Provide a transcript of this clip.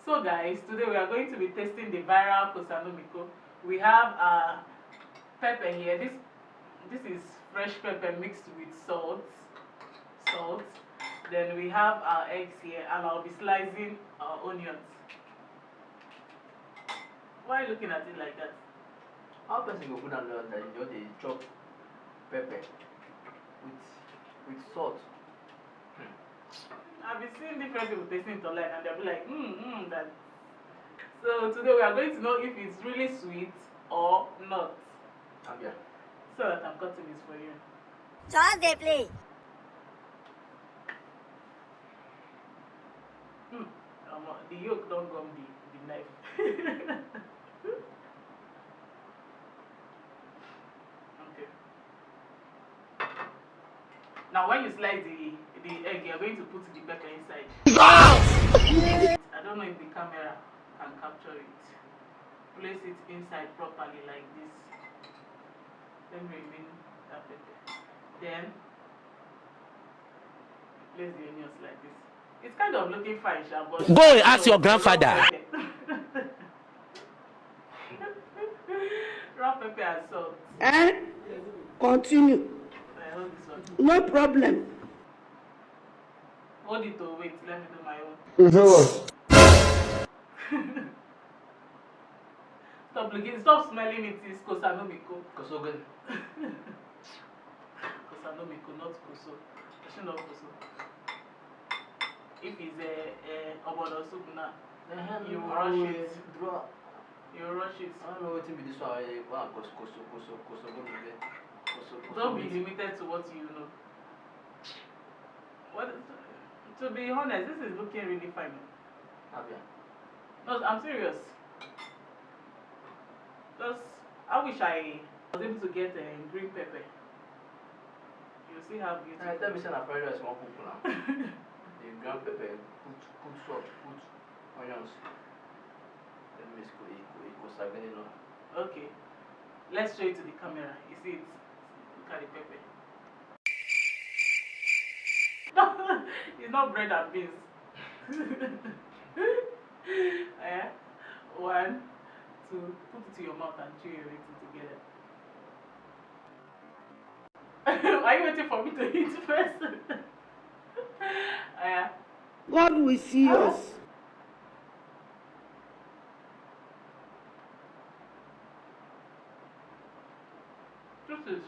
So guys, today we are going to be tasting the viral Kosua meko. We have pepper here. This is fresh pepper mixed with salt. Then we have our eggs here, and I'll be slicing our onions. Why are you looking at it like that? How person go put down that you just dey chop pepper with salt? I've been seeing different people tasting it online, and they'll be like, that. So today we are going to know if it's really sweet or not. Yeah. So that I'm cutting this for you. Just they play. The yolk don't gum the knife. Okay. Now when you slice the egg, you're going to put the pepper inside. I don't know if the camera can capture it. Place it inside properly like this. Then remove that pepper. Then place the onions like this. It's kind of looking fine, but go and ask your grandfather. Raw pepper and salt. Continue. Hold this one. No problem. Hold it to wait. Let me do my own. Stop looking. Stop smelling it. It's Kosua meko. Kosua. Kosua meko, not koso. I should not koso. If it's a obono soup now, you rush it. You rush it. I don't know what to be this one. Don't be limited to what you know. To be honest, this is looking really fine. No, I'm serious. Just, I wish I was able to get a green pepper. You see how beautiful. Tell me, fried rice one cook now. The ground pepper, put salt, put onions. Then mix it. Okay, let's show it to the camera. You see it? Look at the pepper. No, it's not bread and beans. One, two, put it to your mouth and chew everything together. Are you waiting for me to eat first? God will see us. This is